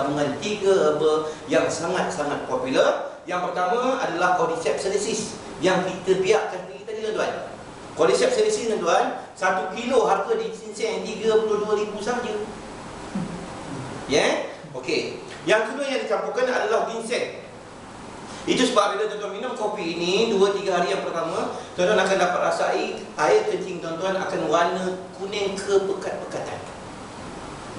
gabungan 3 herba yang sangat-sangat popular. Yang pertama adalah Cordyceps sinensis yang kita biarkan tinggi tadi tuan-tuan. Cordyceps sinensis tuan-tuan, 1 kilo harga di ginseng 32,000 saja. Ya, okey. Yang kedua yang dicampurkan adalah ginseng. Itu sebab bila tuan-tuan minum kopi ini 2-3 hari yang pertama, tuan-tuan akan dapat rasai air kencing tuan-tuan akan warna kuning kepekat-pekatan.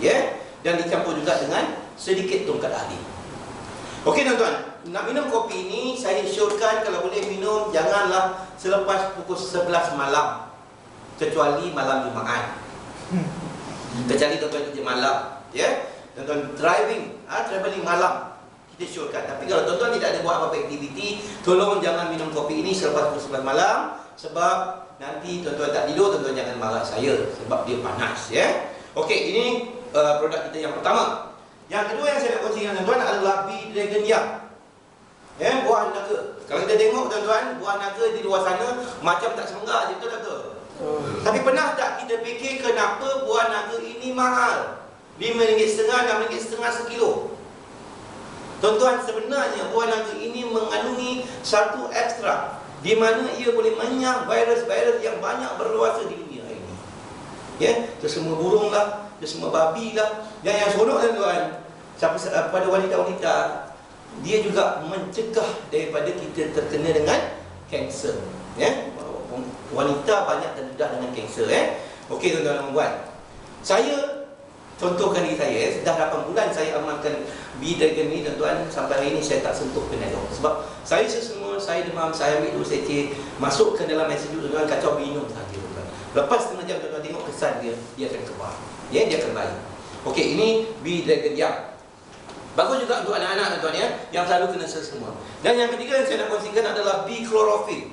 Ya, dan dicampur juga dengan sedikit tongkat ali. Okey tuan-tuan, nak minum kopi ini saya syorkan kalau boleh minum janganlah selepas pukul 11 malam, kecuali malam Jumaat. Kecuali tuan-tuan kerja malam, ya. Tuan-tuan travelling malam, kita syorkan. Tapi kalau tuan-tuan tidak ada buat apa-apa aktiviti, tolong jangan minum kopi ini selepas pukul 11 malam. Sebab nanti tuan-tuan tak tidur, tuan-tuan jangan marah saya, sebab dia panas, ya. Okey, ini produk kita yang pertama. Yang kedua yang saya nak kongsikan tuan-tuan adalah Bee Dragon Young, ya, buah naga. Kalau kita tengok tuan-tuan, buah naga di luar sana macam tak semenggak je, betul tak betul? Tapi pernah tak kita fikir kenapa buah naga ini mahal? RM5.5, RM6.5 sekilo. Tuan-tuan, sebenarnya buah naga ini mengandungi satu ekstrak di mana ia boleh menyerang virus-virus yang banyak berluasa di dunia ini. Ya, semua burung lah, semua babi lah. Yang seronok tuan-tuan, pada wanita-wanita, dia juga mencegah daripada kita terkena dengan kanser. Ya, wanita banyak terdedah dengan kanser. Okey tuan-tuan dan puan, saya contohkan diri saya, dah 8 bulan saya amalkan Bee Dragon ni tuan-tuan. Sampai hari ini saya tak sentuh Panadol. Sebab saya semua, saya demam, saya ambil 2 secik, masuk ke dalam air sejuk tuan-tuan, kacau minum saja tuan-tuan. Lepas setengah jam tuan-tuan tengok kesan dia akan keluar. Ya, dia akan baik. Okey, ini Bee Dragon Young. Bagus juga untuk anak-anak tuan-tuan ya, yang selalu kena semua. Dan yang ketiga yang saya nak kongsikan adalah Bee Chlorophyll.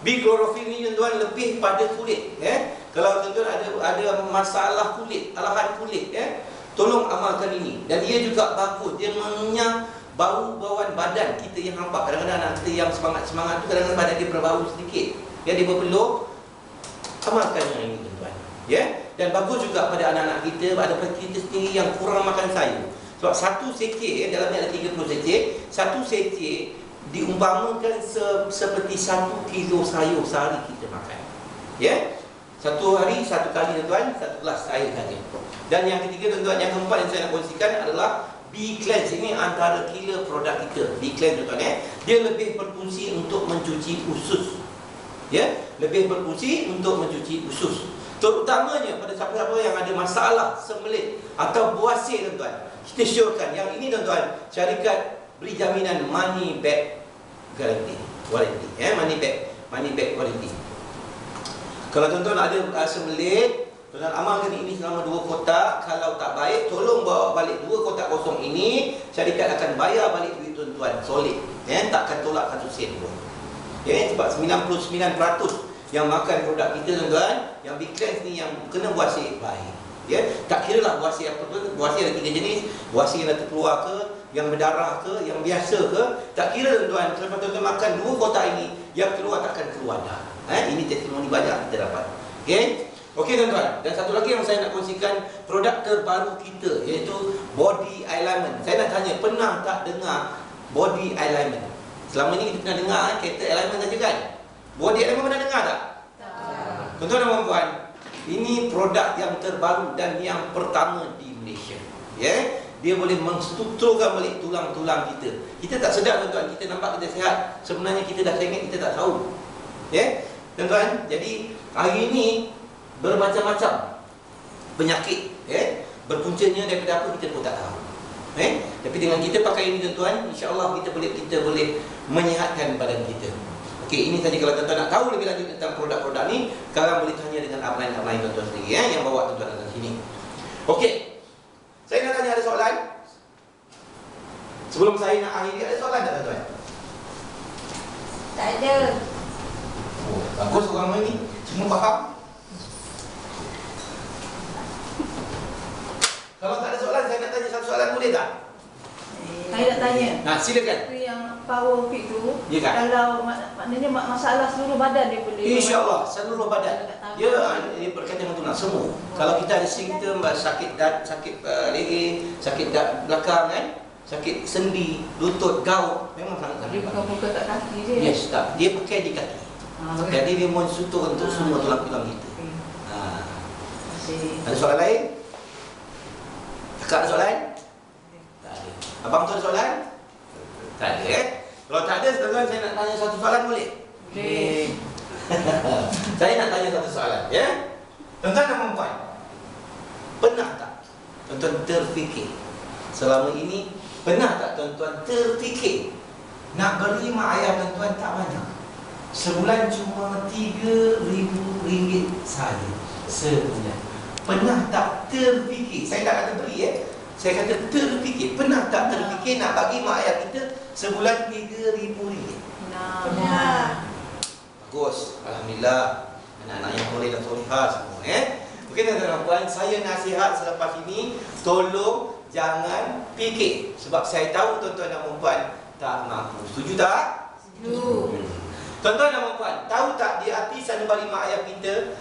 Bee Chlorophyll ni tuan-tuan lebih pada kulit, ya. Kalau tuan-tuan ada masalah kulit, alahan kulit, ya, tolong amalkan ini. Dan dia juga bagus, dia mengenyang bau-bauan badan kita yang nampak. Kadang-kadang anak kita yang semangat-semangat tu kadang-kadang badan dia berbau sedikit, ya, dia berpeluh. Amalkan yang ini tuan-tuan, ya. Dan bagus juga pada anak-anak kita, pada kita sendiri yang kurang makan sayur. Sebab satu secik, dalamnya ada 30 secik, satu secik diumpamakan seperti 1 kilo sayur sehari kita makan, ya. Satu hari, satu kali tuan-tuan, 1 gelas air saja. Dan yang ketiga tuan-tuan, yang keempat yang saya nak kongsikan adalah Bee Cleanse. Ini antara killer produk kita, Bee Cleanse tuan-tuan, ya. Dia lebih berfungsi untuk mencuci usus, ya, lebih berfungsi untuk mencuci usus. Terutamanya pada siapa-siapa yang ada masalah sembelit atau buasir tuan-tuan, kita syorkan yang ini tuan-tuan, syarikat beri jaminan money back warranty, ya, money back warranty. Kalau tuan-tuan ada sembelit, tuan-tuan amalkan ini selama 2 kotak. Kalau tak baik, tolong bawa balik 2 kotak kosong ini. Syarikat akan bayar balik duit tuan-tuan solid, ya, takkan tolak 1 sen pun, ya. Sebab 99% yang makan produk kita tuan-tuan, yang Bee Cleanse ni yang kena buasir baik, ya. Tak kira lah buasir apa tu. Buasir ada 3 jenis. Buasir yang dah terkeluar ke, yang berdarah ke, yang biasa ke, tak kira tuan-tuan. Selepas tuan-tuan makan 2 kotak ini, yang keluar takkan keluar dah. Ini testimoni banyak kita dapat. Okey. Okey tuan-tuan. Dan satu lagi yang saya nak kongsikan, produk terbaru kita, iaitu Body Alignment. Saya nak tanya, pernah tak dengar Body Alignment? Selama ni kita pernah dengar character alignment saja kan? Body Alignment pernah dengar tak? Tak. Tuan-tuan dan puan-puan, ini produk yang terbaru dan yang pertama di Malaysia, ya. Dia boleh menstrukturkan balik tulang-tulang kita. Kita tak sedar tuan-tuan, kita nampak kita sihat, sebenarnya kita dah sengit, kita tak tahu, ya. Tuan-tuan, jadi hari ini bermacam-macam penyakit, ya, berpuncanya daripada apa kita pun tak tahu, tapi dengan kita pakai ini tuan-tuan, insya-Allah kita boleh menyihatkan badan kita. Okey, ini tadi kalau tuan-tuan nak tahu lebih lanjut tentang produk-produk ni, sekarang boleh tanya dengan upline tuan-tuan sendiri, ya, yang bawa tuan-tuan datang sini. Okey, saya nak tanya, ada soalan? Sebelum saya nak akhiri, ada soalan tak tuan-tuan? Tak ada. Oh, bagus orang ni, semua faham. Kalau tak ada soalan, saya nak tanya satu soalan, boleh tak? Saya nak tanya. Silakan. Itu yang power fit tu, Ya kan? kalau maknanya masalah seluruh badan dia boleh. InsyaAllah seluruh badan. Ya, ini berkaitan dengan tulang semua. Kalau kita ada simptom sakit sakit leher, sakit belakang kan, sakit sendi, lutut, gout, memang sangat Dia bukan fokus kat kaki je. Yes, tak. Dia pakai di kaki. Jadi dia mensutur untuk semua tulang-tulang kita. Ada soalan lain? Kakak ada soalan? Tak ada. Abang tu ada soalan? Tak ada Kalau tak ada, tuan-tuan saya nak tanya satu soalan boleh? Boleh. Saya nak tanya satu soalan, ya? Tuan-tuan dan puan, pernah tak tuan-tuan terfikir selama ini, pernah tak tuan-tuan terfikir nak beri mak ayah tuan-tuan tak banyak, sebulan cuma RM3,000 saja sebulan? Pernah tak terfikir? Saya tak kata beri saya kata terfikir. Pernah tak terfikir nak bagi mak ayah kita sebulan RM3,000? Pernah. Bagus, alhamdulillah. Anak-anak yang boleh dan solehah semua Okey tuan-tuan dan puan, saya nasihat selepas ini, tolong jangan fikir, sebab saya tahu tuan-tuan dan puan tak mampu. Setuju tak? Setuju. Tuan-tuan dan puan, tahu tak di hati sanubari mak ayah kita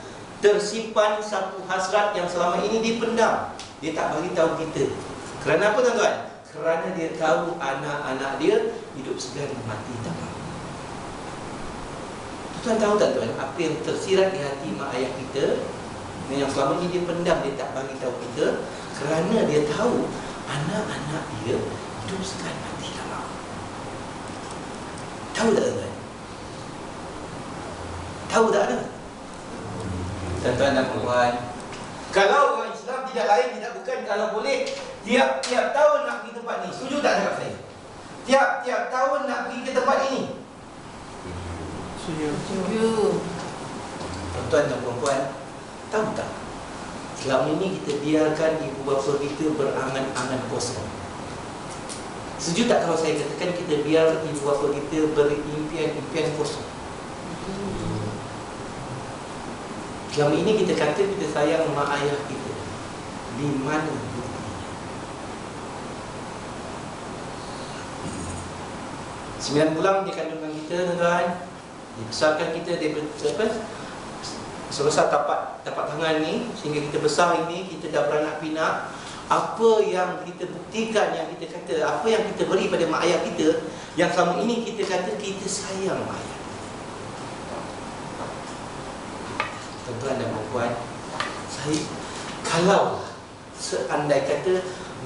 tersimpan satu hasrat yang selama ini dipendam. Dia tak bagi tahu kita. Kerana apa tuan-tuan? Kerana dia tahu anak-anak dia hidup segan mati tak mahu. Tuan tahu tak tuan, apa yang tersirat di hati mak ayah kita yang selama ini dia pendam, dia tak bagi tahu kita, kerana dia tahu anak-anak dia hidup segan mati tak mahu. Tahu tak tuan? Tahu tak ada? Tuan-tuan dan puan, kalau orang Islam tidak lain tidak bukan, kalau boleh tiap-tiap tahun nak pergi tempat ni. Setuju tak cakap saya? Tiap-tiap tahun nak pergi ke tempat ini. Setuju. Tuan-tuan dan puan-puan, tahu tak? Selama ini kita biarkan ibu bapa kita berangan-angan kosong. Setuju tak kalau saya katakan kita biar ibu bapa kita berimpian-impian kosong? Selama ini kita kata kita sayang mak ayah kita. Di mana buktinya? 9 bulan dia kandungan kita, tuan-tuan. Dibesarkan kita daripada sebesar tapak tangan ni sehingga kita besar ini, kita dah beranak pinak. Apa yang kita buktikan, yang kita kata, apa yang kita beri pada mak ayah kita, yang selama ini kita kata kita sayang mak ayah. Tuan-tuan dan puan, saya kalau seandai kata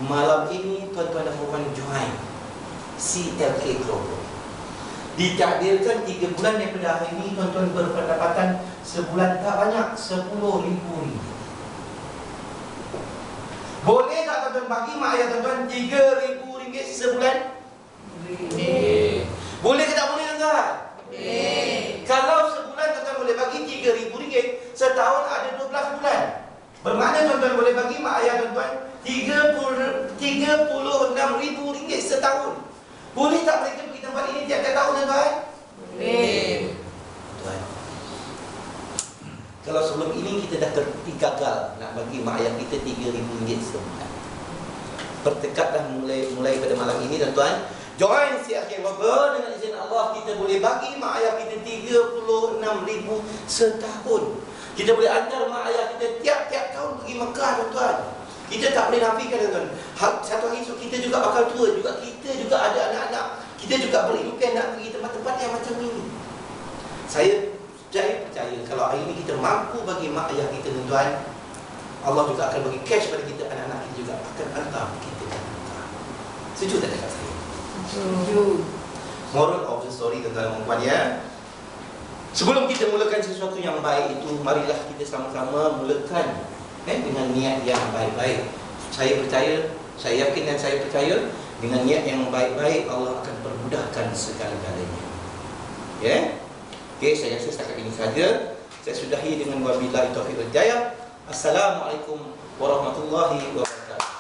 malam ini tuan-tuan dan puan join CLK Global, ditakdirkan 3 bulan daripada hari ini tuan-tuan berpendapatan sebulan tak banyak, RM10,000. Boleh tak tuan-tuan bagi mak ayah tuan-tuan RM3,000 sebulan? Boleh ke tak boleh tuan-tuan? Boleh. Kalau sebulan tuan-tuan boleh bagi RM3,000, setahun ada 12 bulan. Bermakna tuan-tuan boleh bagi mak ayah tuan-tuan RM36,000 setahun. Boleh tak mereka pergi tempat ini tiap-tiap tahun tuan-tuan? Boleh. Tuan, kalau sebelum ini kita dah terbukti gagal nak bagi mak ayah kita RM3,000 sebulan, bertekadlah mulai pada malam ini tuan-tuan, join CLK Global. Dengan izin Allah kita boleh bagi mak ayah kita RM36,000 setahun. Kita boleh hantar mak ayah kita tiap-tiap tahun pergi Mekah tuan-tuan. Kita tak boleh nafikan tuan-tuan, satu hari esok kita juga bakal tua, juga kita juga ada anak-anak, kita juga berimpian nak pergi tempat-tempat yang macam ini. Saya percaya kalau hari ini kita mampu bagi mak ayah kita tuan-tuan, Allah juga akan bagi cash pada kita, anak-anak kita juga akan hantar kita ke Mekah. Setuju tak cakap saya? Setuju. Moral of the story tuan-tuan dan puan ya. Sebelum kita mulakan sesuatu yang baik itu, marilah kita sama-sama mulakan dengan niat yang baik-baik. Saya percaya, saya yakin dan saya percaya dengan niat yang baik-baik Allah akan permudahkan segala-galanya. Ya. Okey, saya rasa setakat ini saja. Saya sudahi dengan wabillahi taufiq wal hidayah. Assalamualaikum warahmatullahi wabarakatuh.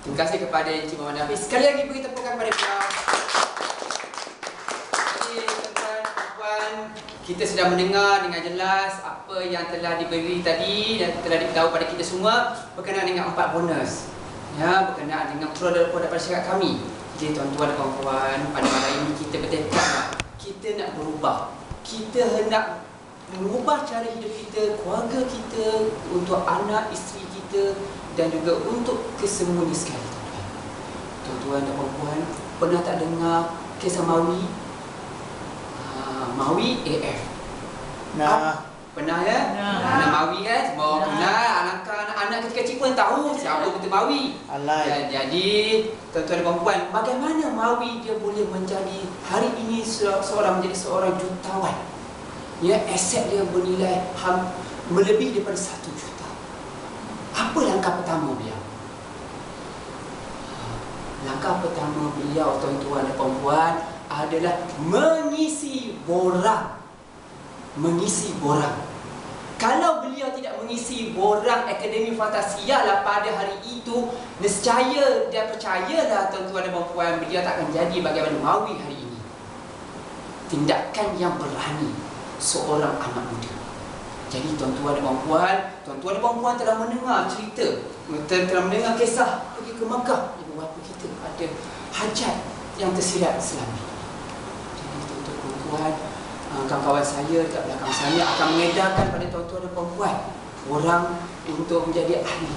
Terima kasih kepada Encik Muhammad Hafiz. Sekali lagi beri tepukan pada beliau. Okey, tuan-tuan, puan, kita sudah mendengar dengan jelas apa yang telah diberi tadi dan telah diberitahu pada kita semua berkenaan dengan 4 bonus. Ya, berkenaan dengan produk-produk syarikat kami. Jadi tuan-tuan dan puan-puan, pada malam ini kita bertekad kita nak berubah. Kita hendak mengubah cara hidup kita, keluarga kita, untuk anak, isteri kita dan juga untuk kesemuanya sekali. Tuan-tuan dan puan-puan, pernah tak dengar kisah Mawi? Mawi AF. Nah. Pernah ya? Pernah Mawi kan? Semua orang pernah. Anak-anak kecil-kecil pun tahu siapa betul Mawi. Jadi tuan-tuan dan puan-puan, bagaimana Mawi dia boleh menjadi hari ini menjadi seorang jutawan? Ya, aset dia bernilai melebihi daripada 1 juta. Apa langkah pertama beliau? Langkah pertama beliau, tuan-tuan dan puan-puan, adalah mengisi borang. Mengisi borang. Kalau beliau tidak mengisi borang Akademi Fantasia lah pada hari itu, nescaya dia percayalah tuan-tuan dan puan-puan, beliau tak akan jadi bagaimana Mawi hari ini. Tindakan yang berani seorang anak muda. Jadi tuan-tuan dan puan-puan telah mendengar cerita, telah mendengar kisah pergi ke Makkah. Ibu bapa kita ada hajat yang tersirat selama. Jadi tuan-tuan dan puan, kawan-kawan saya dekat belakang saya akan mengedarkan pada tuan-tuan dan puan-puan orang untuk menjadi ahli.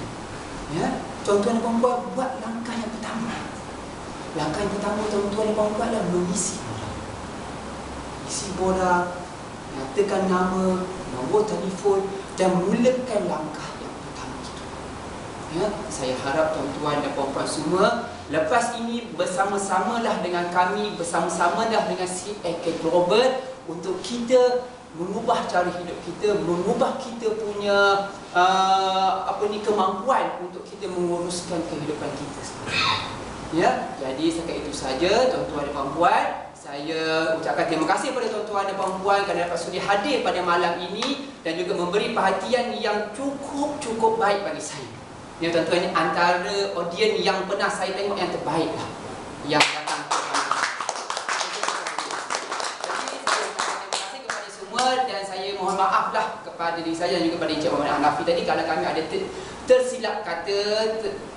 Ya, tuan-tuan dan puan-puan, buat langkah yang pertama. Langkah yang pertama tuan-tuan dan puan-puan adalah mengisi borang. Isi borang, nyatakan nama, nombor telefon dan mulakan langkah yang pertama itu. Ya, saya harap tuan-tuan dan puan-puan semua lepas ini bersama-samalah dengan kami, bersama-samalah dengan CAK Global untuk kita mengubah cara hidup kita, mengubah kita punya kemampuan untuk kita menguruskan kehidupan kita sendiri. Ya, jadi setakat itu saja tuan-tuan dan puan-puan. Saya ucapkan terima kasih kepada tuan-tuan dan puan-puan kerana dapat sudi hadir pada malam ini dan juga memberi perhatian yang cukup baik bagi saya. Ya tuan-tuan, ini antara audien yang pernah saya tengok yang terbaik lah yang datang ke kami. Dan saya mohon maaf lah kepada diri saya dan juga kepada Encik Muhammad Hanafi tadi kalau kami ada tersilap kata,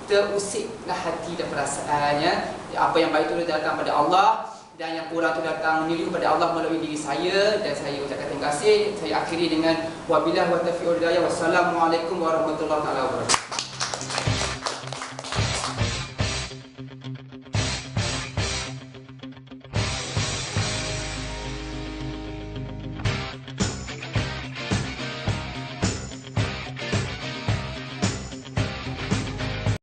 terusiklah hati dan perasaannya. Apa yang baik itu datang pada Allah dan yang kurang itu datang meniru pada Allah melalui diri saya, dan saya ucapkan terima kasih. Saya akhiri dengan wabillahi wa taufiq wal hidayah. Wassalamualaikum warahmatullahi wabarakatuh.